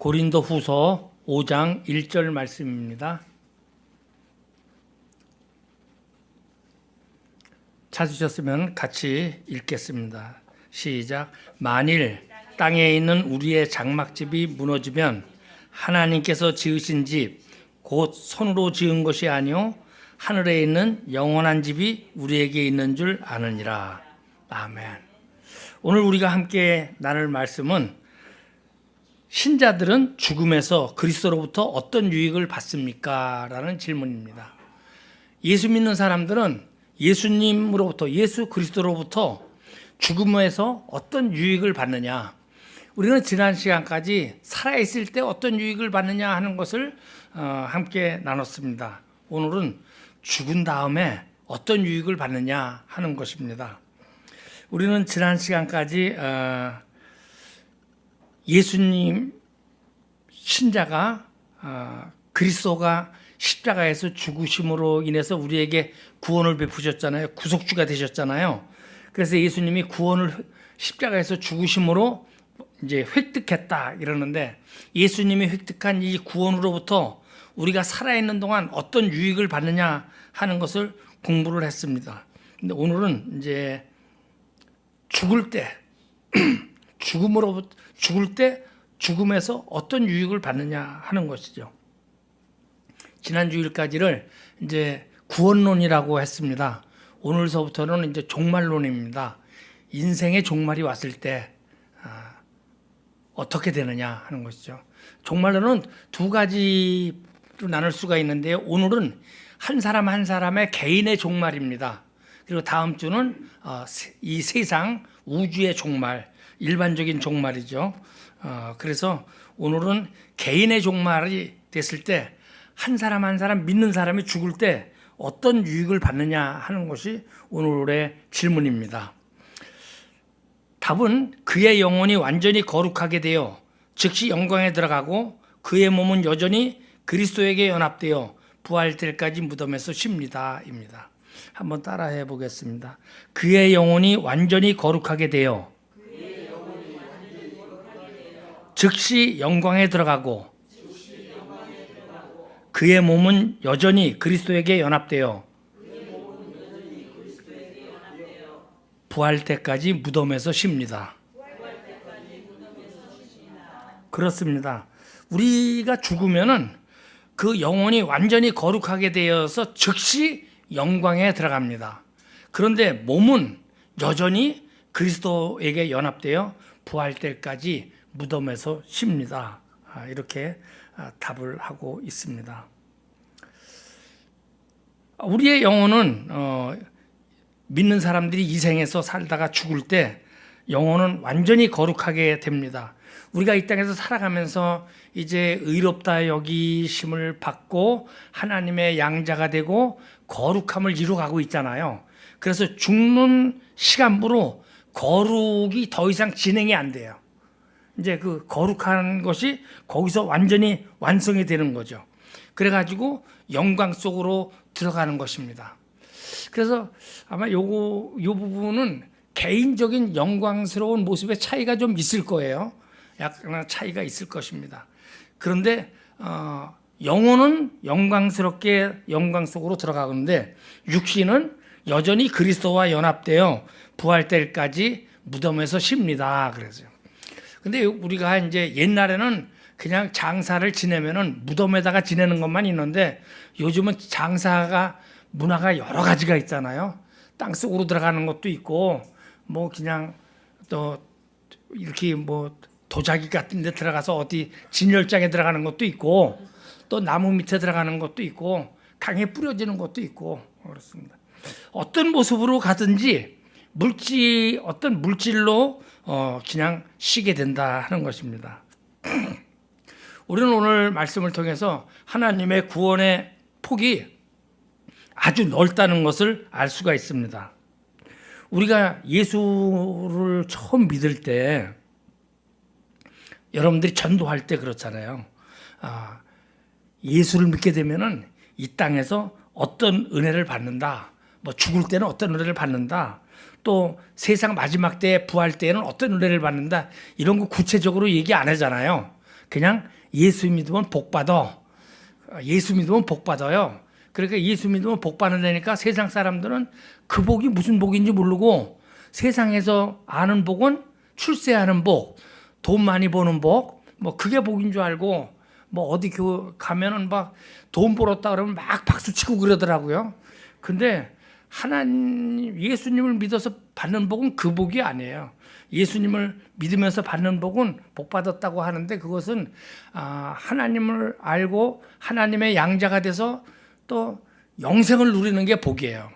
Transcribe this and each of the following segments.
고린도후서 5장 1절 말씀입니다. 찾으셨으면 같이 읽겠습니다. 시작. 만일 땅에 있는 우리의 장막집이 무너지면 하나님께서 지으신 집 곧 손으로 지은 것이 아니요 하늘에 있는 영원한 집이 우리에게 있는 줄 아느니라. 아멘. 오늘 우리가 함께 나눌 말씀은 신자들은 죽음에서 그리스도로부터 어떤 유익을 받습니까? 라는 질문입니다. 예수 믿는 사람들은 예수님으로부터, 예수 그리스도로부터 죽음에서 어떤 유익을 받느냐? 우리는 지난 시간까지 살아있을 때 어떤 유익을 받느냐 하는 것을 함께 나눴습니다. 오늘은 죽은 다음에 어떤 유익을 받느냐 하는 것입니다. 우리는 지난 시간까지 예수님 신자가 그리스도가 십자가에서 죽으심으로 인해서 우리에게 구원을 베푸셨잖아요. 구속주가 되셨잖아요. 그래서 예수님이 구원을 십자가에서 죽으심으로 이제 획득했다 이러는데, 예수님이 획득한 이 구원으로부터 우리가 살아있는 동안 어떤 유익을 받느냐 하는 것을 공부를 했습니다. 근데 오늘은 이제 죽을 때 죽음에서 어떤 유익을 받느냐 하는 것이죠. 지난 주일까지를 이제 구원론이라고 했습니다. 오늘서부터는 이제 종말론입니다. 인생의 종말이 왔을 때 어떻게 되느냐 하는 것이죠. 종말론은 두 가지로 나눌 수가 있는데요. 오늘은 한 사람 한 사람의 개인의 종말입니다. 그리고 다음 주는 이 세상 우주의 종말, 일반적인 종말이죠. 그래서 오늘은 개인의 종말이 됐을 때 한 사람 한 사람 믿는 사람이 죽을 때 어떤 유익을 받느냐 하는 것이 오늘의 질문입니다. 답은 그의 영혼이 완전히 거룩하게 되어 즉시 영광에 들어가고 그의 몸은 여전히 그리스도에게 연합되어 부활 때까지 무덤에서 쉽니다. 입니다. 한번 따라해 보겠습니다. 그의 영혼이 완전히 거룩하게 되어 즉시 영광에 들어가고 그의 몸은 여전히 그리스도에게 연합되어 부활 때까지 무덤에서 쉽니다. 그렇습니다. 우리가 죽으면은 그 영혼이 완전히 거룩하게 되어서 즉시 영광에 들어갑니다. 그런데 몸은 여전히 그리스도에게 연합되어 부활 때까지 무덤에서 쉽니다. 이렇게 답을 하고 있습니다. 우리의 영혼은 믿는 사람들이 이 생에서 살다가 죽을 때 영혼은 완전히 거룩하게 됩니다. 우리가 이 땅에서 살아가면서 이제 의롭다 여기심을 받고 하나님의 양자가 되고 거룩함을 이루어가고 있잖아요. 그래서 죽는 시간부로 거룩이 더 이상 진행이 안 돼요. 이제 그 거룩한 것이 거기서 완전히 완성이 되는 거죠. 그래가지고 영광 속으로 들어가는 것입니다. 그래서 아마 요 부분은 개인적인 영광스러운 모습의 차이가 좀 있을 거예요. 약간 차이가 있을 것입니다. 그런데 영혼은 영광스럽게 영광 속으로 들어가는데 육신은 여전히 그리스도와 연합되어 부활 때까지 무덤에서 쉽니다. 그래서요. 근데 우리가 이제 옛날에는 그냥 장사를 지내면은 무덤에다가 지내는 것만 있는데, 요즘은 장사가 문화가 여러 가지가 있잖아요. 땅 속으로 들어가는 것도 있고, 뭐 그냥 또 이렇게 뭐 도자기 같은 데 들어가서 어디 진열장에 들어가는 것도 있고, 또 나무 밑에 들어가는 것도 있고, 강에 뿌려지는 것도 있고, 그렇습니다. 어떤 모습으로 가든지 어떤 물질로 그냥 쉬게 된다 하는 것입니다. 우리는 오늘 말씀을 통해서 하나님의 구원의 폭이 아주 넓다는 것을 알 수가 있습니다. 우리가 예수를 처음 믿을 때, 여러분들이 전도할 때 그렇잖아요. 예수를 믿게 되면은 이 땅에서 어떤 은혜를 받는다, 뭐 죽을 때는 어떤 은혜를 받는다, 또 세상 마지막 때 부활 때에는 어떤 은혜를 받는다, 이런 거 구체적으로 얘기 안 하잖아요. 그냥 예수 믿으면 복 받아. 예수 믿으면 복 받아요. 그러니까 예수 믿으면 복 받는다니까 세상 사람들은 그 복이 무슨 복인지 모르고 세상에서 아는 복은 출세하는 복, 돈 많이 버는 복, 뭐 그게 복인 줄 알고 뭐 어디 가면은 막 돈 벌었다 그러면 막 박수 치고 그러더라고요. 근데 하나님, 예수님을 믿어서 받는 복은 그 복이 아니에요. 예수님을 믿으면서 받는 복은 복 받았다고 하는데 그것은 하나님을 알고 하나님의 양자가 돼서 또 영생을 누리는 게 복이에요.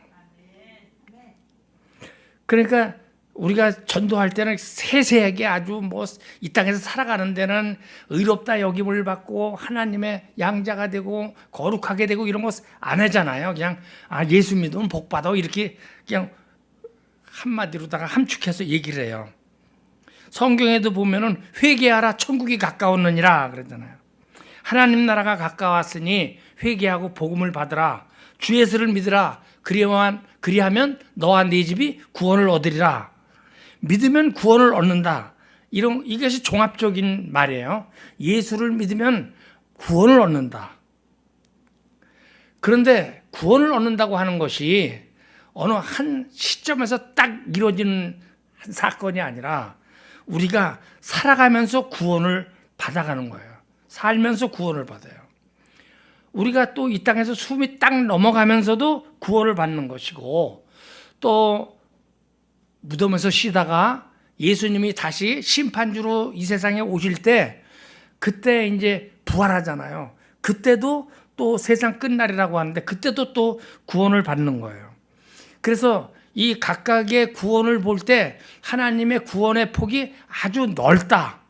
그러니까 우리가 전도할 때는 세세하게 아주 뭐 이 땅에서 살아가는 데는 의롭다 여김을 받고 하나님의 양자가 되고 거룩하게 되고 이런 거 안 하잖아요. 그냥 예수 믿으면 복 받아 이렇게 그냥 한마디로다가 함축해서 얘기를 해요. 성경에도 보면은 회개하라 천국이 가까웠느니라 그랬잖아요. 하나님 나라가 가까웠으니 회개하고 복음을 받으라. 주 예수를 믿으라. 그리하면 너와 네 집이 구원을 얻으리라. 믿으면 구원을 얻는다. 이것이 종합적인 말이에요. 예수를 믿으면 구원을 얻는다. 그런데 구원을 얻는다고 하는 것이 어느 한 시점에서 딱 이루어지는 한 사건이 아니라 우리가 살아가면서 구원을 받아가는 거예요. 살면서 구원을 받아요. 우리가 또 이 땅에서 숨이 딱 넘어가면서도 구원을 받는 것이고 또 무덤에서 쉬다가 예수님이 다시 심판주로 이 세상에 오실 때 그때 이제 부활하잖아요. 그때도 또 세상 끝날이라고 하는데 그때도 또 구원을 받는 거예요. 그래서 이 각각의 구원을 볼 때 하나님의 구원의 폭이 아주 넓다.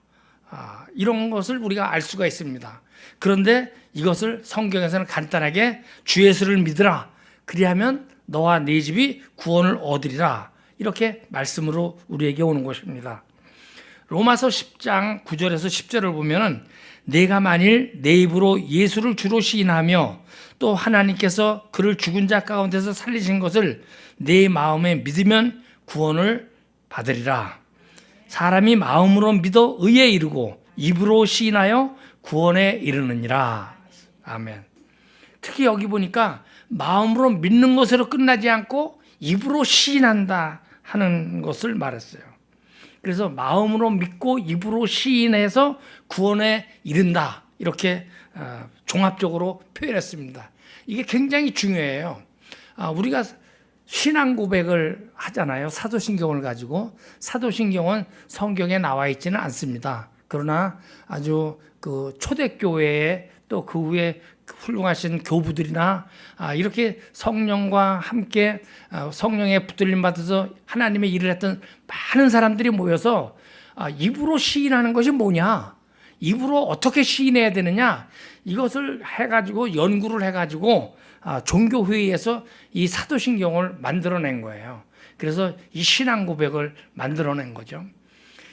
이런 것을 우리가 알 수가 있습니다. 그런데 이것을 성경에서는 간단하게 주 예수를 믿으라. 그리하면 너와 네 집이 구원을 얻으리라. 이렇게 말씀으로 우리에게 오는 것입니다. 로마서 10장 9절에서 10절을 보면은 내가 만일 내 입으로 예수를 주로 시인하며 또 하나님께서 그를 죽은 자 가운데서 살리신 것을 내 마음에 믿으면 구원을 받으리라. 사람이 마음으로 믿어 의에 이르고 입으로 시인하여 구원에 이르느니라. 아멘. 특히 여기 보니까 마음으로 믿는 것으로 끝나지 않고 입으로 시인한다 하는 것을 말했어요. 그래서 마음으로 믿고 입으로 시인해서 구원에 이른다. 이렇게 종합적으로 표현했습니다. 이게 굉장히 중요해요. 우리가 신앙 고백을 하잖아요. 사도신경을 가지고. 사도신경은 성경에 나와 있지는 않습니다. 그러나 아주 그 초대교회에 또 그 후에 훌륭하신 교부들이나 이렇게 성령과 함께 성령의 붙들림 받아서 하나님의 일을 했던 많은 사람들이 모여서 입으로 시인하는 것이 뭐냐, 입으로 어떻게 시인해야 되느냐, 이것을 해가지고 연구를 해가지고 종교회의에서 이 사도신경을 만들어낸 거예요. 그래서 이 신앙 고백을 만들어낸 거죠.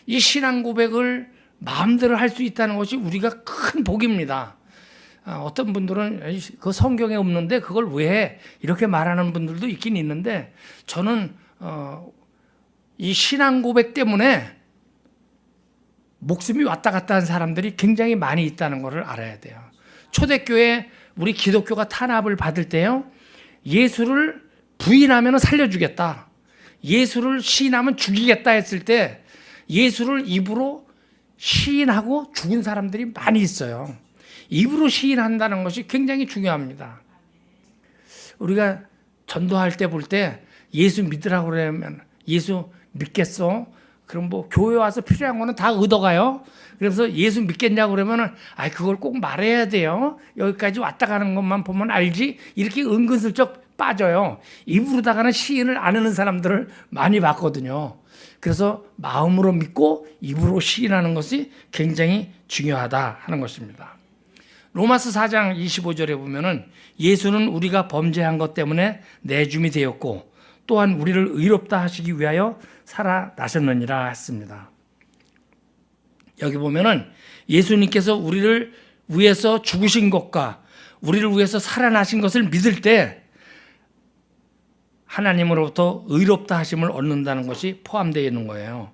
이 신앙 고백을 마음대로 할 수 있다는 것이 우리가 큰 복입니다. 어떤 분들은 그 성경에 없는데 그걸 왜 해? 이렇게 말하는 분들도 있긴 있는데 저는 이 신앙 고백 때문에 목숨이 왔다 갔다 한 사람들이 굉장히 많이 있다는 것을 알아야 돼요. 초대교회 우리 기독교가 탄압을 받을 때요, 예수를 부인하면 살려주겠다, 예수를 시인하면 죽이겠다 했을 때 예수를 입으로 시인하고 죽은 사람들이 많이 있어요. 입으로 시인한다는 것이 굉장히 중요합니다. 우리가 전도할 때 볼 때 예수 믿으라고 그러면 예수 믿겠어? 그럼 뭐 교회 와서 필요한 거는 다 얻어가요. 그래서 예수 믿겠냐고 그러면은 그걸 꼭 말해야 돼요. 여기까지 왔다 가는 것만 보면 알지. 이렇게 은근슬쩍 빠져요. 입으로다가는 시인을 안 하는 사람들을 많이 봤거든요. 그래서 마음으로 믿고 입으로 시인하는 것이 굉장히 중요하다 하는 것입니다. 로마서 4장 25절에 보면은 예수는 우리가 범죄한 것 때문에 내줌이 되었고 또한 우리를 의롭다 하시기 위하여 살아나셨느니라 했습니다. 여기 보면은 예수님께서 우리를 위해서 죽으신 것과 우리를 위해서 살아나신 것을 믿을 때 하나님으로부터 의롭다 하심을 얻는다는 것이 포함되어 있는 거예요.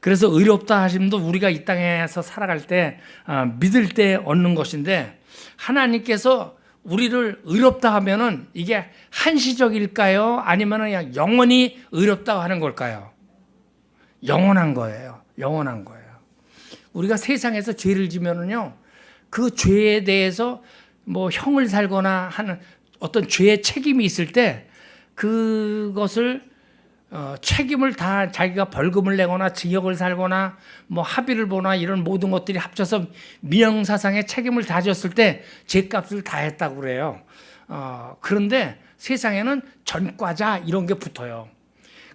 그래서 의롭다 하심도 우리가 이 땅에서 살아갈 때 믿을 때 얻는 것인데, 하나님께서 우리를 의롭다 하면은 이게 한시적일까요? 아니면 그냥 영원히 의롭다고 하는 걸까요? 영원한 거예요. 영원한 거예요. 우리가 세상에서 죄를 지면은요, 그 죄에 대해서 뭐 형을 살거나 하는 어떤 죄의 책임이 있을 때 그것을 책임을 다 자기가 벌금을 내거나 징역을 살거나 뭐 합의를 보나 이런 모든 것들이 합쳐서 민형사상의 책임을 다 졌을 때 죄값을 다 했다고 그래요. 그런데 세상에는 전과자 이런 게 붙어요.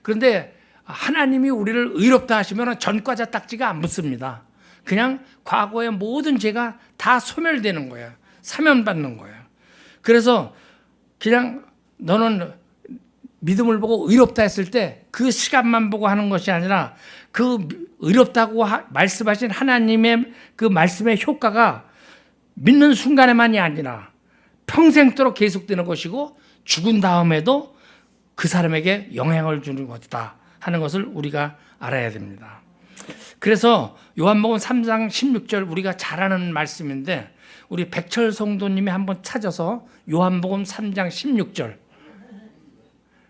그런데 하나님이 우리를 의롭다 하시면 전과자 딱지가 안 붙습니다. 그냥 과거의 모든 죄가 다 소멸되는 거예요. 사면받는 거예요. 그래서 그냥 너는 믿음을 보고 의롭다 했을 때 그 시간만 보고 하는 것이 아니라 그 의롭다고 말씀하신 하나님의 그 말씀의 효과가 믿는 순간에만이 아니라 평생도록 계속되는 것이고 죽은 다음에도 그 사람에게 영향을 주는 것이다 하는 것을 우리가 알아야 됩니다. 그래서 요한복음 3장 16절 우리가 잘 아는 말씀인데, 우리 백철 성도님이 한번 찾아서 요한복음 3장 16절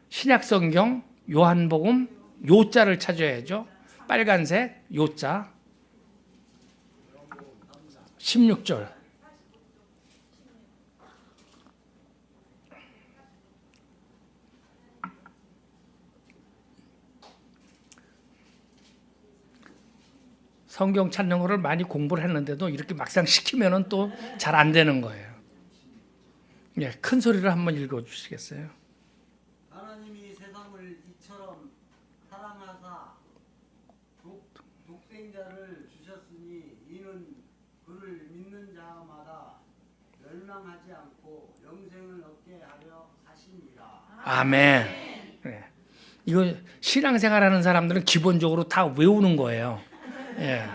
신약성경 요한복음 요자를 찾아야죠. 빨간색 요자 16절. 성경 찾는 거를 많이 공부를 했는데도 이렇게 막상 시키면은 또 잘 안 되는 거예요. 예, 큰 소리로 한번 읽어 주시겠어요? 하나님이 세상을 이처럼 사랑하사 독생자를 주셨으니 이는 그를 믿는 자마다 멸망하지 않고 영생을 얻게 하려 하심이라. 아멘. 네. 이거 신앙생활하는 사람들은 기본적으로 다 외우는 거예요. 예.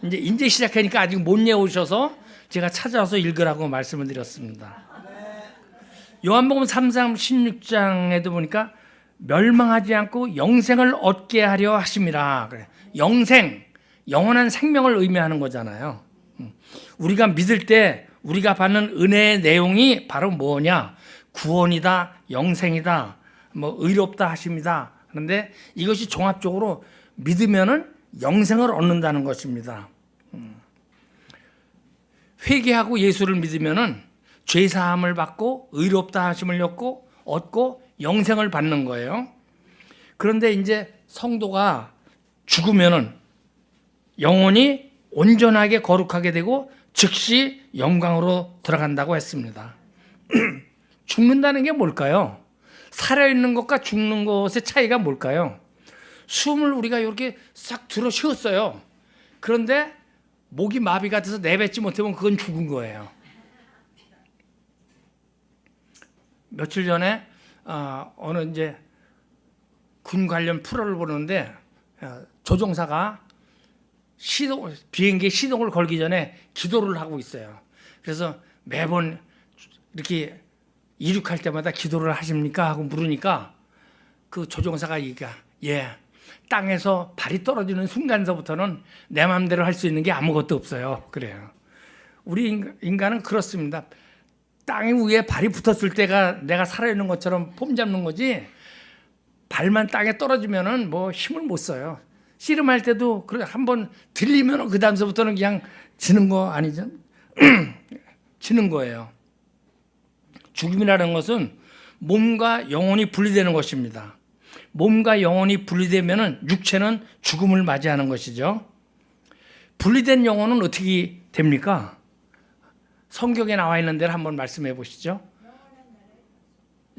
이제 시작하니까 아직 못 외우셔서 제가 찾아와서 읽으라고 말씀을 드렸습니다. 요한복음 3장 16장에도 보니까 멸망하지 않고 영생을 얻게 하려 하심이라. 그래. 영생, 영원한 생명을 의미하는 거잖아요. 우리가 믿을 때 우리가 받는 은혜의 내용이 바로 뭐냐? 구원이다, 영생이다, 뭐 의롭다 하심이다. 그런데 이것이 종합적으로 믿으면은 영생을 얻는다는 것입니다. 회개하고 예수를 믿으면은 죄 사함을 받고 의롭다 하심을 얻고 영생을 받는 거예요. 그런데 이제 성도가 죽으면은 영혼이 온전하게 거룩하게 되고 즉시 영광으로 들어간다고 했습니다. 죽는다는 게 뭘까요? 살아있는 것과 죽는 것의 차이가 뭘까요? 숨을 우리가 이렇게 싹 들어 쉬었어요. 그런데 목이 마비가 돼서 내뱉지 못하면 그건 죽은 거예요. 며칠 전에 어느 이제 군 관련 프로를 보는데 조종사가 비행기 시동을 걸기 전에 기도를 하고 있어요. 그래서 매번 이렇게 이륙할 때마다 기도를 하십니까? 하고 물으니까 그 조종사가 예, 땅에서 발이 떨어지는 순간서부터는 내 마음대로 할 수 있는 게 아무것도 없어요. 그래요. 우리 인간은 그렇습니다. 땅 위에 발이 붙었을 때가 내가 살아있는 것처럼 폼 잡는 거지, 발만 땅에 떨어지면은 뭐 힘을 못 써요. 씨름할 때도 한번 들리면 그 다음서부터는 그냥 지는 거 아니죠? 지는 거예요. 죽음이라는 것은 몸과 영혼이 분리되는 것입니다. 몸과 영혼이 분리되면은 육체는 죽음을 맞이하는 것이죠. 분리된 영혼은 어떻게 됩니까? 성경에 나와 있는 대로 한번 말씀해 보시죠.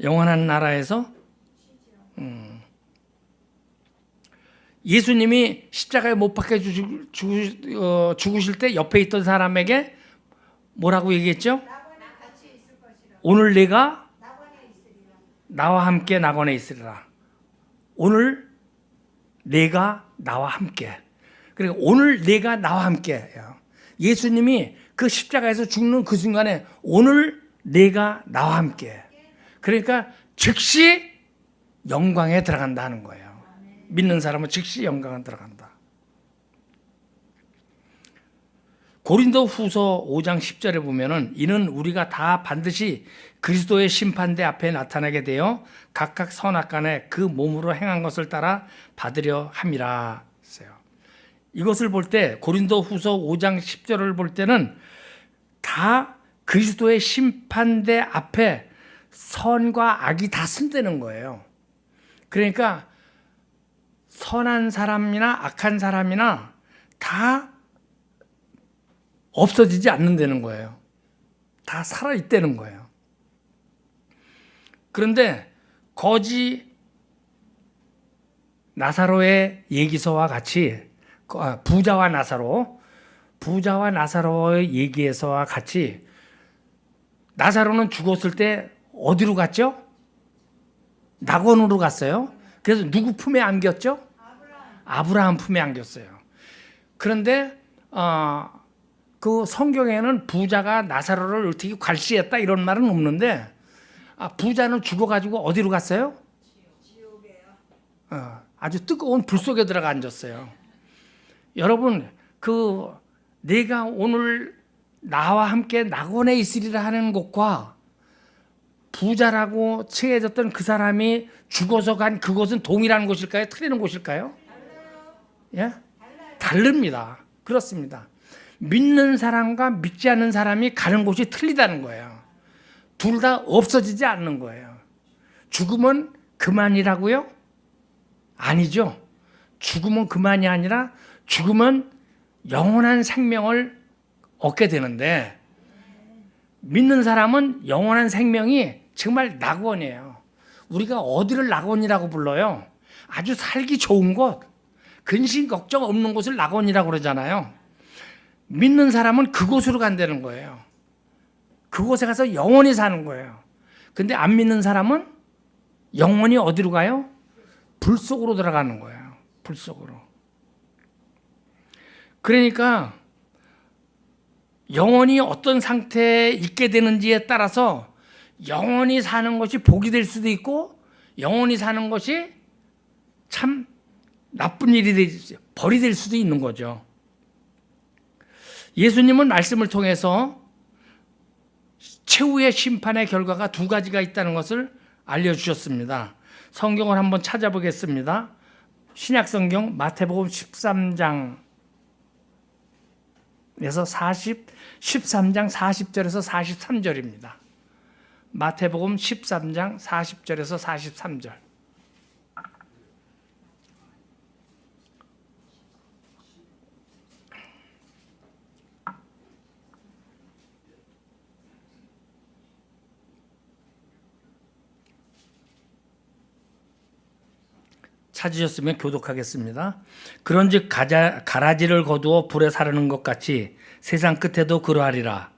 영원한 나라에서 예수님이 십자가에 못 박혀 죽으실 때 옆에 있던 사람에게 뭐라고 얘기했죠? 오늘 내가 나와 함께 낙원에 있으리라. 오늘 내가 나와 함께. 그러니까 오늘 내가 나와 함께. 예수님이 그 십자가에서 죽는 그 순간에 오늘 내가 나와 함께. 그러니까 즉시 영광에 들어간다는 거예요. 믿는 사람은 즉시 영광에 들어간다. 고린도후서 5장 10절에 보면은 이는 우리가 다 반드시 그리스도의 심판대 앞에 나타나게 되어 각각 선악간에 그 몸으로 행한 것을 따라 받으려 함이라 했어요. 이것을 볼 때 고린도후서 5장 10절을 볼 때는 다 그리스도의 심판대 앞에 선과 악이 다 쓴다는 거예요. 그러니까 선한 사람이나 악한 사람이나 다 없어지지 않는다는 거예요. 다 살아있다는 거예요. 그런데 거지 나사로의 얘기서와 같이 부자와 나사로의 얘기에서와 같이 나사로는 죽었을 때 어디로 갔죠? 낙원으로 갔어요. 그래서 누구 품에 안겼죠? 아브라함 품에 안겼어요. 그런데 그 성경에는 부자가 나사로를 어떻게 괄시했다 이런 말은 없는데 부자는 죽어가지고 어디로 갔어요? 지옥에요. 아주 뜨거운 불 속에 들어가 앉았어요. 여러분, 내가 오늘 나와 함께 낙원에 있으리라 하는 것과 부자라고 칭해졌던 그 사람이 죽어서 간 그곳은 동일한 곳일까요? 틀리는 곳일까요? 예? 다릅니다. 그렇습니다. 믿는 사람과 믿지 않는 사람이 가는 곳이 틀리다는 거예요. 둘 다 없어지지 않는 거예요. 죽으면 그만이라고요? 아니죠. 죽으면 그만이 아니라 죽으면 영원한 생명을 얻게 되는데 믿는 사람은 영원한 생명이 정말 낙원이에요. 우리가 어디를 낙원이라고 불러요? 아주 살기 좋은 곳, 근심 걱정 없는 곳을 낙원이라고 그러잖아요. 믿는 사람은 그곳으로 간다는 거예요. 그곳에 가서 영원히 사는 거예요. 근데 안 믿는 사람은 영원히 어디로 가요? 불 속으로 들어가는 거예요. 불 속으로. 그러니까 영원히 어떤 상태에 있게 되는지에 따라서 영원히 사는 것이 복이 될 수도 있고 영원히 사는 것이 참 나쁜 벌이 될 수도 있는 거죠. 예수님은 말씀을 통해서 최후의 심판의 결과가 두 가지가 있다는 것을 알려주셨습니다. 성경을 한번 찾아보겠습니다. 신약성경 마태복음 13장 13장 40절에서 43절입니다. 마태복음 13장 40절에서 43절. 찾으셨으면 교독하겠습니다. 그런즉 가라지를 거두어 불에 사르는 것 같이 세상 끝에도 그러하리라.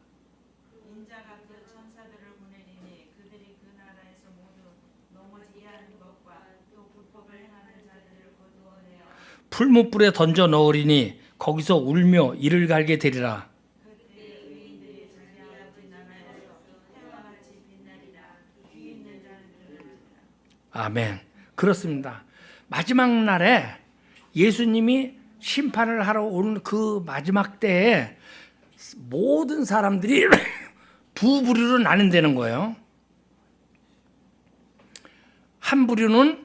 인자가 그 천사들을 보내리니 그들이 그 나라에서 모두 넘어지게 하는 것과 또 불법을 행하는 자들을 거두어내어 풀무불에 던져 넣으리니 거기서 울며 이를 갈게 되리라. 그때 의인들이 자기 아버지 나라에서 해와 같이 빛나리라. 귀 있는 자는 들으리라. 아멘. 그렇습니다. 마지막 날에 예수님이 심판을 하러 오는 그 마지막 때에 모든 사람들이 두 부류로 나눈다는 거예요. 한 부류는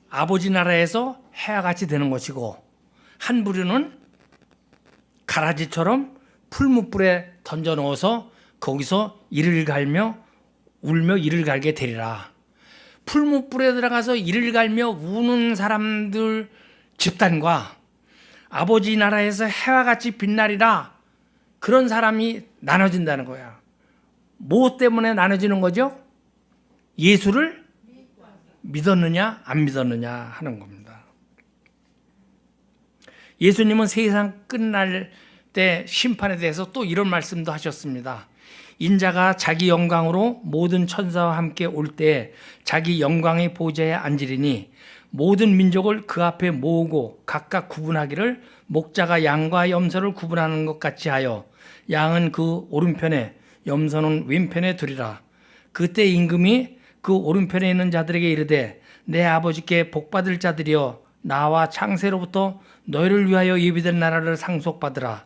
아버지 나라에서 해와 같이 되는 것이고 한 부류는 가라지처럼 풀무불에 던져 넣어서 거기서 이를 갈며 울며 이를 갈게 되리라. 풀무불에 들어가서 이를 갈며 우는 사람들 집단과 아버지 나라에서 해와 같이 빛나리라 그런 사람이 나눠진다는 거야. 뭐 때문에 나눠지는 거죠? 예수를 믿었느냐 안 믿었느냐 하는 겁니다. 예수님은 세상 끝날 때 심판에 대해서 또 이런 말씀도 하셨습니다. 인자가 자기 영광으로 모든 천사와 함께 올 때 자기 영광의 보좌에 앉으리니 모든 민족을 그 앞에 모으고 각각 구분하기를 목자가 양과 염소를 구분하는 것 같이 하여 양은 그 오른편에 염소는 왼편에 두리라. 그때 임금이 그 오른편에 있는 자들에게 이르되 내 아버지께 복받을 자들이여 나와 창세로부터 너희를 위하여 예비된 나라를 상속받으라.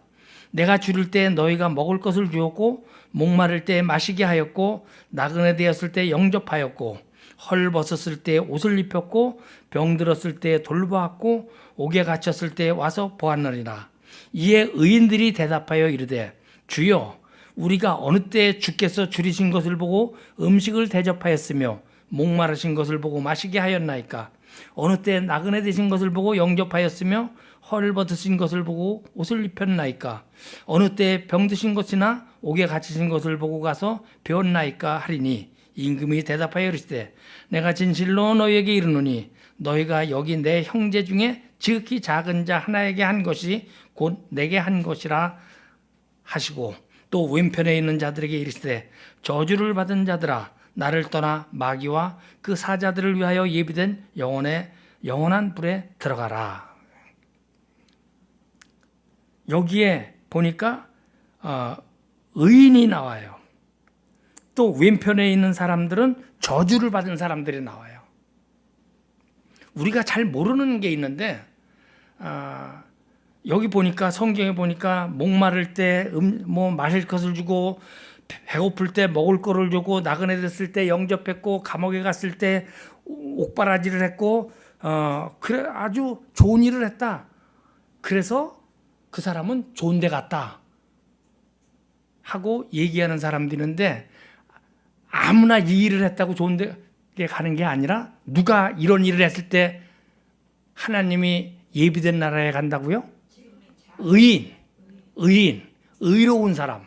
내가 줄일 때 너희가 먹을 것을 주었고 목마를 때 마시게 하였고 나그네 되었을 때 영접하였고 헐벗었을 때 옷을 입혔고 병들었을 때 돌보았고 옥에 갇혔을 때 와서 보았느니라. 이에 의인들이 대답하여 이르되 주여 우리가 어느 때 주께서 줄이신 것을 보고 음식을 대접하였으며 목마르신 것을 보고 마시게 하였나이까? 어느 때 나그네 되신 것을 보고 영접하였으며 헐벗으신 것을 보고 옷을 입혔나이까? 어느 때 병드신 것이나 옥에 갇히신 것을 보고 가서 배웠나이까 하리니 임금이 대답하여 이르시되 내가 진실로 너희에게 이르노니 너희가 여기 내 형제 중에 지극히 작은 자 하나에게 한 것이 곧 내게 한 것이라 하시고 또 왼편에 있는 자들에게 이르시되 저주를 받은 자들아 나를 떠나 마귀와 그 사자들을 위하여 예비된 영원한 불에 들어가라. 여기에 보니까 의인이 나와요. 또 왼편에 있는 사람들은 저주를 받은 사람들이 나와요. 우리가 잘 모르는 게 있는데 여기 보니까 성경에 보니까 목마를 때 뭐 마실 것을 주고 배고플 때 먹을 거를 주고 나그네 됐을 때 영접했고 감옥에 갔을 때 옥바라지를 했고 그래 아주 좋은 일을 했다. 그래서 그 사람은 좋은 데 갔다 하고 얘기하는 사람들이 있는데 아무나 이 일을 했다고 좋은 데 가는 게 아니라 누가 이런 일을 했을 때 하나님이 예비된 나라에 간다고요? 의로운 사람.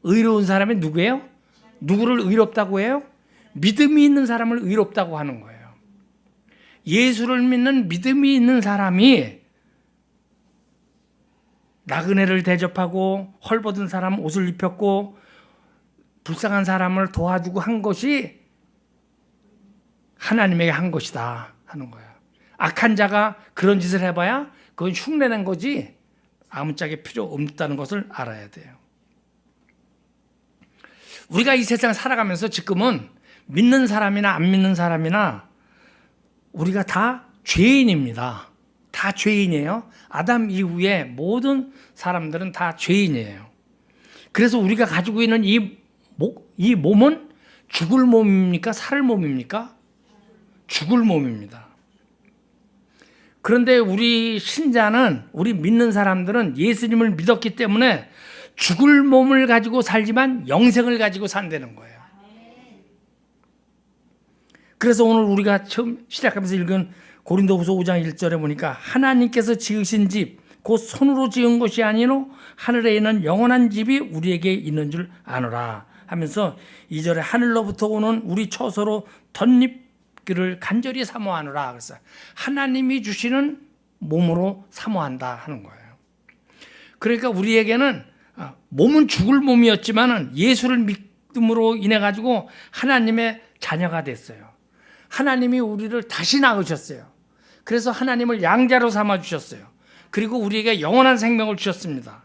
의로운 사람이 누구예요? 누구를 의롭다고 해요? 믿음이 있는 사람을 의롭다고 하는 거예요. 예수를 믿는 믿음이 있는 사람이 나그네를 대접하고 헐벗은 사람 옷을 입혔고 불쌍한 사람을 도와주고 한 것이 하나님에게 한 것이다 하는 거예요. 악한 자가 그런 짓을 해봐야 그건 흉내낸 거지 아무짝에 필요 없다는 것을 알아야 돼요. 우리가 이 세상 살아가면서 지금은 믿는 사람이나 안 믿는 사람이나 우리가 다 죄인입니다. 다 죄인이에요. 아담 이후에 모든 사람들은 다 죄인이에요. 그래서 우리가 가지고 있는 이 몸은 죽을 몸입니까? 살 몸입니까? 죽을 몸입니다. 그런데 우리 신자는, 우리 믿는 사람들은 예수님을 믿었기 때문에 죽을 몸을 가지고 살지만 영생을 가지고 산다는 거예요. 그래서 오늘 우리가 처음 시작하면서 읽은 고린도후서 5장 1절에 보니까 하나님께서 지으신 집, 곧 손으로 지은 것이 아니로 하늘에 있는 영원한 집이 우리에게 있는 줄 아노라 하면서 2절에 하늘로부터 오는 우리 처소로 덧입기를 간절히 사모하노라. 그래서 하나님이 주시는 몸으로 사모한다 하는 거예요. 그러니까 우리에게는 몸은 죽을 몸이었지만 예수를 믿음으로 인해 가지고 하나님의 자녀가 됐어요. 하나님이 우리를 다시 낳으셨어요. 그래서 하나님을 양자로 삼아 주셨어요. 그리고 우리에게 영원한 생명을 주셨습니다.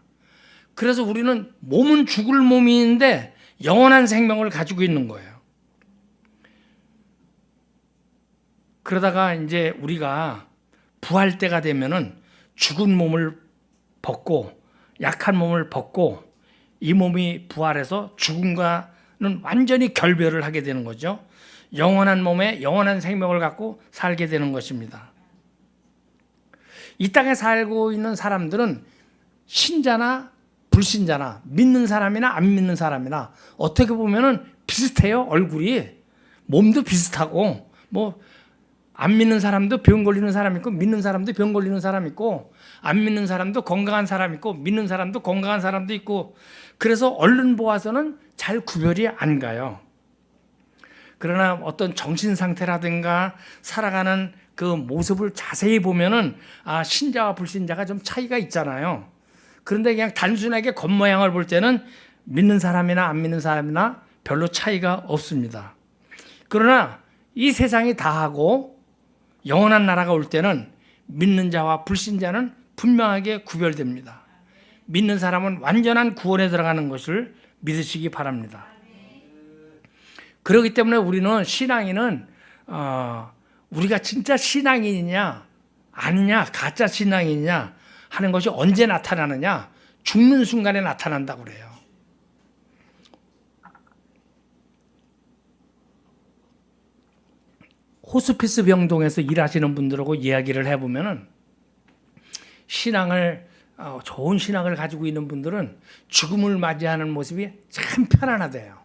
그래서 우리는 몸은 죽을 몸인데 영원한 생명을 가지고 있는 거예요. 그러다가 이제 우리가 부활 때가 되면은 죽은 몸을 벗고 약한 몸을 벗고 이 몸이 부활해서 죽음과는 완전히 결별을 하게 되는 거죠. 영원한 몸에 영원한 생명을 갖고 살게 되는 것입니다. 이 땅에 살고 있는 사람들은 신자나 불신자나 믿는 사람이나 안 믿는 사람이나 어떻게 보면은 비슷해요. 얼굴이 몸도 비슷하고 뭐 안 믿는 사람도 병 걸리는 사람 있고 믿는 사람도 병 걸리는 사람 있고 안 믿는 사람도 건강한 사람 있고 믿는 사람도 건강한 사람도 있고 그래서 얼른 보아서는 잘 구별이 안 가요. 그러나 어떤 정신 상태라든가 살아가는 그 모습을 자세히 보면은 신자와 불신자가 좀 차이가 있잖아요. 그런데 그냥 단순하게 겉모양을 볼 때는 믿는 사람이나 안 믿는 사람이나 별로 차이가 없습니다. 그러나 이 세상이 다하고 영원한 나라가 올 때는 믿는 자와 불신자는 분명하게 구별됩니다. 믿는 사람은 완전한 구원에 들어가는 것을 믿으시기 바랍니다. 그렇기 때문에 우리는 신앙인은 우리가 진짜 신앙인이냐 아니냐 가짜 신앙인이냐 하는 것이 언제 나타나느냐? 죽는 순간에 나타난다고 그래요. 호스피스 병동에서 일하시는 분들하고 이야기를 해보면은 좋은 신앙을 가지고 있는 분들은 죽음을 맞이하는 모습이 참 편안하대요.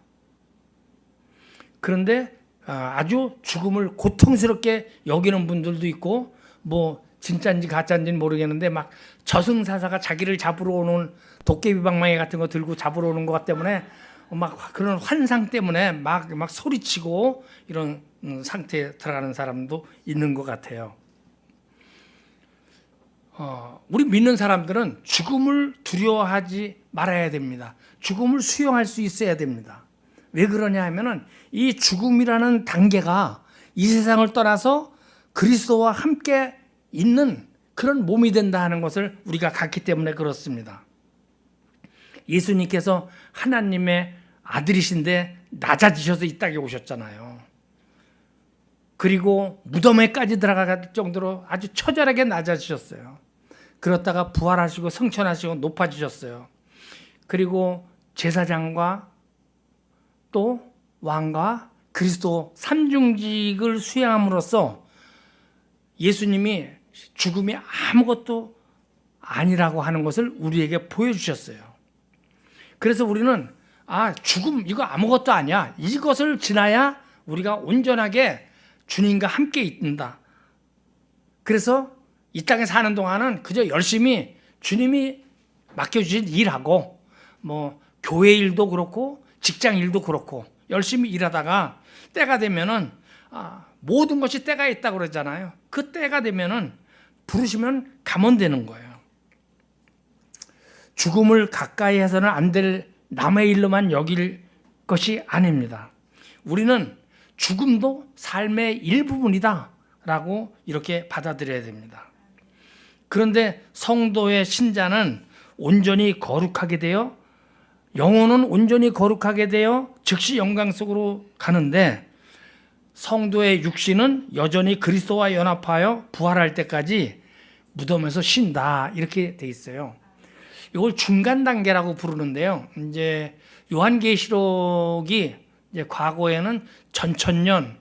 그런데 아주 죽음을 고통스럽게 여기는 분들도 있고, 뭐 진짜인지 가짜인지는 모르겠는데 막 저승사자가 자기를 잡으러 오는 도깨비 방망이 같은 거 들고 잡으러 오는 것 때문에 막 그런 환상 때문에 막 소리치고 이런 상태에 들어가는 사람도 있는 것 같아요. 우리 믿는 사람들은 죽음을 두려워하지 말아야 됩니다. 죽음을 수용할 수 있어야 됩니다. 왜 그러냐 하면은 이 죽음이라는 단계가 이 세상을 떠나서 그리스도와 함께 있는 그런 몸이 된다 하는 것을 우리가 갖기 때문에 그렇습니다. 예수님께서 하나님의 아들이신데 낮아지셔서 이 땅에 오셨잖아요. 그리고 무덤에까지 들어갈 정도로 아주 처절하게 낮아지셨어요. 그러다가 부활하시고 성천하시고 높아지셨어요. 그리고 제사장과 또 왕과 그리스도 삼중직을 수행함으로써 예수님이 죽음이 아무것도 아니라고 하는 것을 우리에게 보여주셨어요. 그래서 우리는 죽음 이거 아무것도 아니야. 이것을 지나야 우리가 온전하게 주님과 함께 있다. 그래서 이 땅에 사는 동안은 그저 열심히 주님이 맡겨주신 일하고 뭐 교회 일도 그렇고 직장 일도 그렇고 열심히 일하다가 때가 되면은 모든 것이 때가 있다고 그러잖아요. 그 때가 되면은 부르시면 가면 되는 거예요. 죽음을 가까이 해서는 안 될 남의 일로만 여길 것이 아닙니다. 우리는 죽음도 삶의 일부분이다 라고 이렇게 받아들여야 됩니다. 그런데 성도의 신자는 온전히 거룩하게 되어 영혼은 온전히 거룩하게 되어 즉시 영광 속으로 가는데 성도의 육신은 여전히 그리스도와 연합하여 부활할 때까지 무덤에서 쉰다 이렇게 돼 있어요. 이걸 중간 단계라고 부르는데요. 이제 요한계시록이 이제 과거에는 전천년이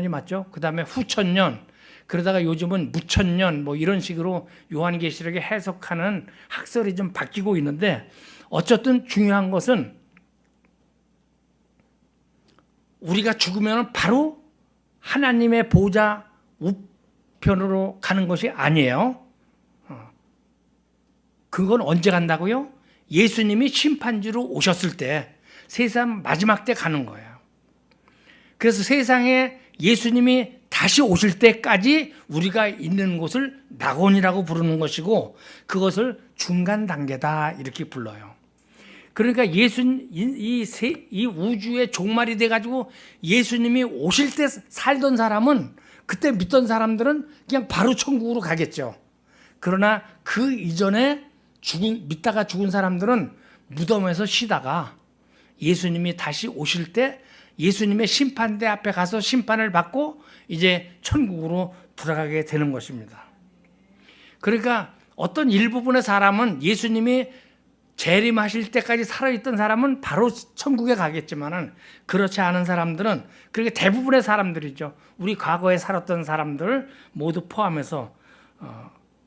맞죠? 그다음에 후천년, 그러다가 요즘은 무천년 뭐 이런 식으로 요한계시록에 해석하는 학설이 좀 바뀌고 있는데 어쨌든 중요한 것은 우리가 죽으면 바로 하나님의 보좌 우편으로 가는 것이 아니에요. 그건 언제 간다고요? 예수님이 심판주로 오셨을 때 세상 마지막 때 가는 거예요. 그래서 세상에 예수님이 다시 오실 때까지 우리가 있는 곳을 낙원이라고 부르는 것이고 그것을 중간 단계다 이렇게 불러요. 그러니까 이 우주의 종말이 돼가지고 예수님이 오실 때 살던 사람은 그때 믿던 사람들은 그냥 바로 천국으로 가겠죠. 그러나 그 이전에 믿다가 죽은 사람들은 무덤에서 쉬다가 예수님이 다시 오실 때 예수님의 심판대 앞에 가서 심판을 받고 이제 천국으로 들어가게 되는 것입니다. 그러니까 어떤 일부분의 사람은 예수님이 재림하실 때까지 살아있던 사람은 바로 천국에 가겠지만은 그렇지 않은 사람들은 그렇게 대부분의 사람들이죠. 우리 과거에 살았던 사람들 모두 포함해서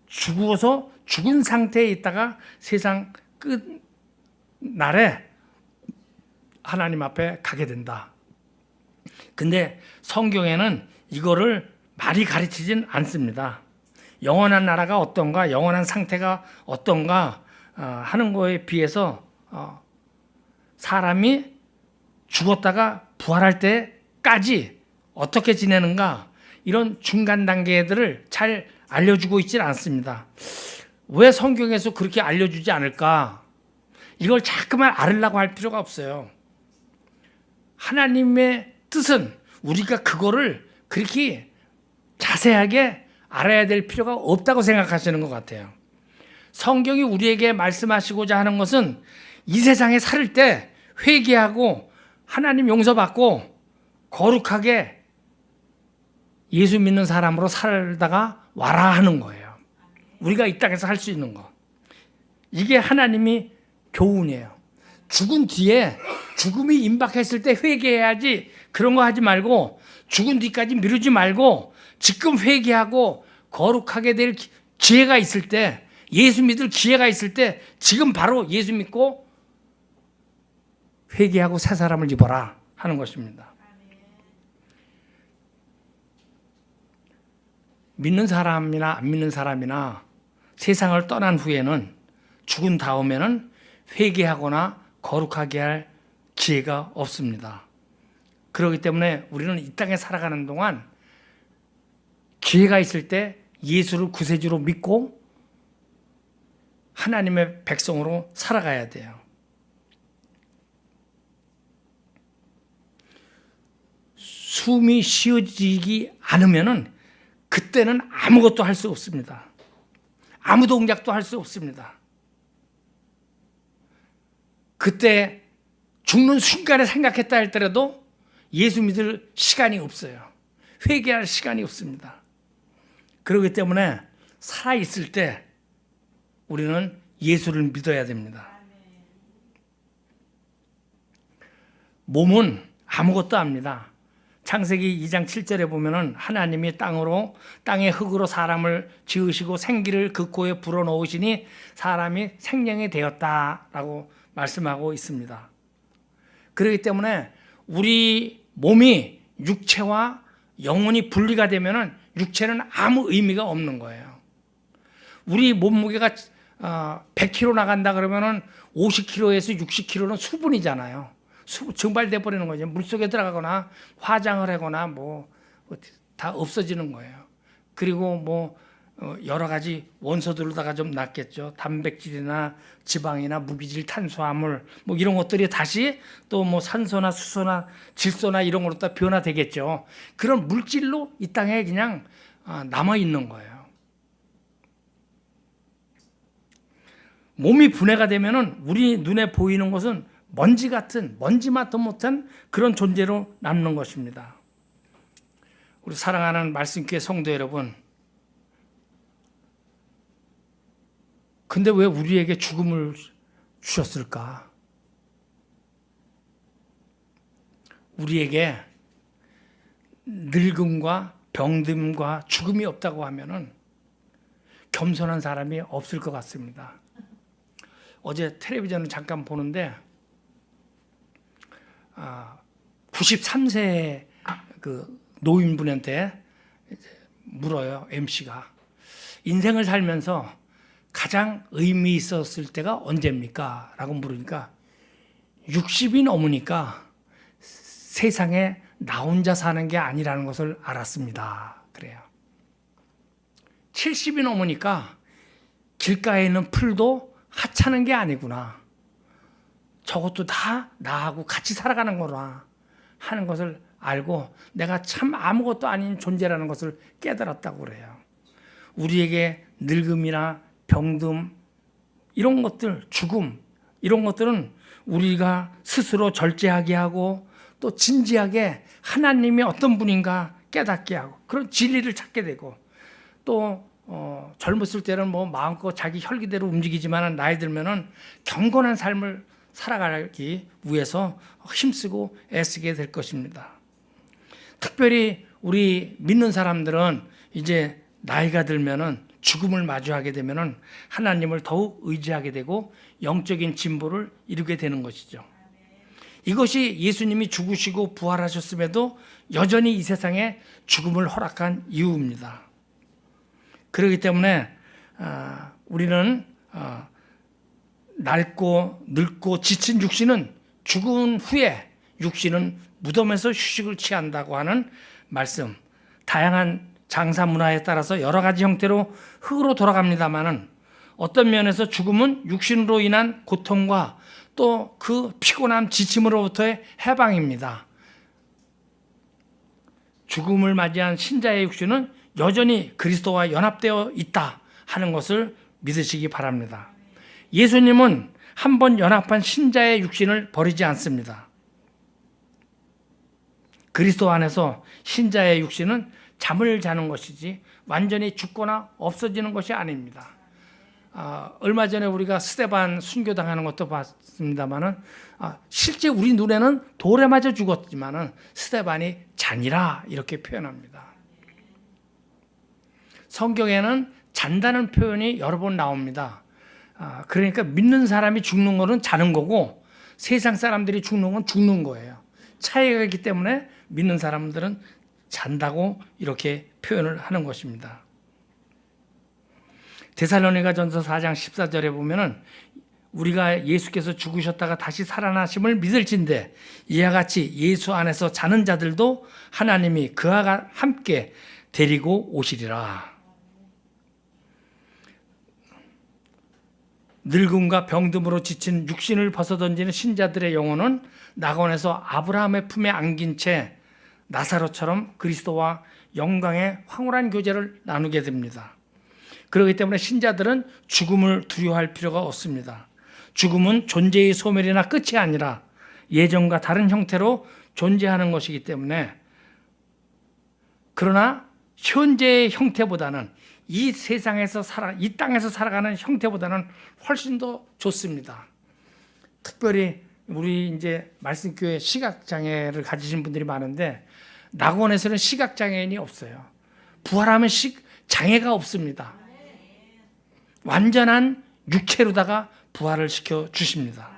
죽어서 죽은 상태에 있다가 세상 끝 날에 하나님 앞에 가게 된다. 근데 성경에는 이거를 많이 가르치진 않습니다. 영원한 나라가 어떤가, 영원한 상태가 어떤가 하는 거에 비해서 사람이 죽었다가 부활할 때까지 어떻게 지내는가 이런 중간 단계들을 잘 알려주고 있지 않습니다. 왜 성경에서 그렇게 알려주지 않을까? 이걸 자꾸만 알으려고 할 필요가 없어요. 하나님의 뜻은 우리가 그거를 그렇게 자세하게 알아야 될 필요가 없다고 생각하시는 것 같아요. 성경이 우리에게 말씀하시고자 하는 것은 이 세상에 살 때 회개하고 하나님 용서받고 거룩하게 예수 믿는 사람으로 살다가 와라 하는 거예요. 우리가 이 땅에서 할 수 있는 거. 이게 하나님이 교훈이에요. 죽은 뒤에 죽음이 임박했을 때 회개해야지. 그런 거 하지 말고 죽은 뒤까지 미루지 말고 지금 회개하고 거룩하게 될 기회가 있을 때, 예수 믿을 기회가 있을 때 지금 바로 예수 믿고 회개하고 새 사람을 입어라 하는 것입니다. 믿는 사람이나 안 믿는 사람이나 세상을 떠난 후에는, 죽은 다음에는 회개하거나 거룩하게 할 기회가 없습니다. 그렇기 때문에 우리는 이 땅에 살아가는 동안 기회가 있을 때 예수를 구세주로 믿고 하나님의 백성으로 살아가야 돼요. 숨이 쉬어지지 않으면은 그때는 아무것도 할 수 없습니다. 아무 동작도 할 수 없습니다. 그때 죽는 순간에 생각했다 할더라도 예수 믿을 시간이 없어요. 회개할 시간이 없습니다. 그렇기 때문에 살아있을 때 우리는 예수를 믿어야 됩니다. 몸은 아무것도 압니다. 창세기 2장 7절에 보면은 하나님이 땅의 흙으로 사람을 지으시고 생기를 그 코에 불어넣으시니 사람이 생명이 되었다라고 말씀하고 있습니다. 그렇기 때문에 우리 몸이 육체와 영혼이 분리가 되면은 육체는 아무 의미가 없는 거예요. 우리 몸무게가 100kg 나간다 그러면은 50kg에서 60kg는 수분이잖아요. 증발돼 버리는 거죠. 물속에 들어가거나 화장을 하거나 뭐 다 없어지는 거예요. 그리고 뭐 여러 가지 원소들로다가 좀 낫겠죠. 단백질이나 지방이나 무기질, 탄수화물 뭐 이런 것들이 다시 또 뭐 산소나 수소나 질소나 이런 걸로 다 변화되겠죠. 그런 물질로 이 땅에 그냥 남아 있는 거예요. 몸이 분해가 되면은 우리 눈에 보이는 것은 먼지 같은, 먼지만도 못한 그런 존재로 남는 것입니다. 우리 사랑하는 말씀교회 성도 여러분, 근데 왜 우리에게 죽음을 주셨을까? 우리에게 늙음과 병듦과 죽음이 없다고 하면은 겸손한 사람이 없을 것 같습니다. 어제 텔레비전을 잠깐 보는데 93세 그 노인분한테 물어요. MC가 인생을 살면서 가장 의미 있었을 때가 언제입니까? 라고 물으니까 60이 넘으니까 세상에 나 혼자 사는 게 아니라는 것을 알았습니다. 그래요. 70이 넘으니까 길가에 있는 풀도 하찮은 게 아니구나. 저것도 다 나하고 같이 살아가는 거라 하는 것을 알고 내가 참 아무것도 아닌 존재라는 것을 깨달았다고 그래요. 우리에게 늙음이나 병듦 이런 것들, 죽음 이런 것들은 우리가 스스로 절제하게 하고 또 진지하게 하나님이 어떤 분인가 깨닫게 하고 그런 진리를 찾게 되고 또 젊었을 때는 뭐 마음껏 자기 혈기대로 움직이지만 나이 들면은 경건한 삶을 살아가기 위해서 힘쓰고 애쓰게 될 것입니다. 특별히 우리 믿는 사람들은 이제 나이가 들면은 죽음을 마주하게 되면은 하나님을 더욱 의지하게 되고 영적인 진보를 이루게 되는 것이죠. 이것이 예수님이 죽으시고 부활하셨음에도 여전히 이 세상에 죽음을 허락한 이유입니다. 그렇기 때문에 우리는 낡고 늙고 지친 육신은 죽은 후에 육신은 무덤에서 휴식을 취한다고 하는 말씀. 다양한 장사 문화에 따라서 여러 가지 형태로 흙으로 돌아갑니다만은 어떤 면에서 죽음은 육신으로 인한 고통과 또 그 피곤함 지침으로부터의 해방입니다. 죽음을 맞이한 신자의 육신은 여전히 그리스도와 연합되어 있다 하는 것을 믿으시기 바랍니다. 예수님은 한 번 연합한 신자의 육신을 버리지 않습니다. 그리스도 안에서 신자의 육신은 잠을 자는 것이지 완전히 죽거나 없어지는 것이 아닙니다. 얼마 전에 우리가 스데반 순교당하는 것도 봤습니다만은 실제 우리 눈에는 돌에 맞아 죽었지만은 스데반이 잔이라 이렇게 표현합니다. 성경에는 잔다는 표현이 여러 번 나옵니다. 그러니까 믿는 사람이 죽는 거는 자는 거고 세상 사람들이 죽는 건 죽는 거예요. 차이가 있기 때문에 믿는 사람들은 잔다고 이렇게 표현을 하는 것입니다. 데살로니가전서 4장 14절에 보면은 우리가 예수께서 죽으셨다가 다시 살아나심을 믿을진대 이와 같이 예수 안에서 자는 자들도 하나님이 그와 함께 데리고 오시리라. 늙음과 병듦으로 지친 육신을 벗어던지는 신자들의 영혼은 낙원에서 아브라함의 품에 안긴 채 나사로처럼 그리스도와 영광의 황홀한 교제를 나누게 됩니다. 그렇기 때문에 신자들은 죽음을 두려워할 필요가 없습니다. 죽음은 존재의 소멸이나 끝이 아니라 예전과 다른 형태로 존재하는 것이기 때문에 그러나 현재의 형태보다는 이 세상에서 이 땅에서 살아가는 형태보다는 훨씬 더 좋습니다. 특별히 우리 이제 말씀교회 시각장애를 가지신 분들이 많은데 낙원에서는 시각장애인이 없어요. 부활하면 장애가 없습니다. 완전한 육체로다가 부활을 시켜 주십니다.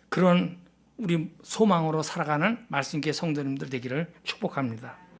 그런 우리 소망으로 살아가는 말씀교회 성도님들 되기를 축복합니다.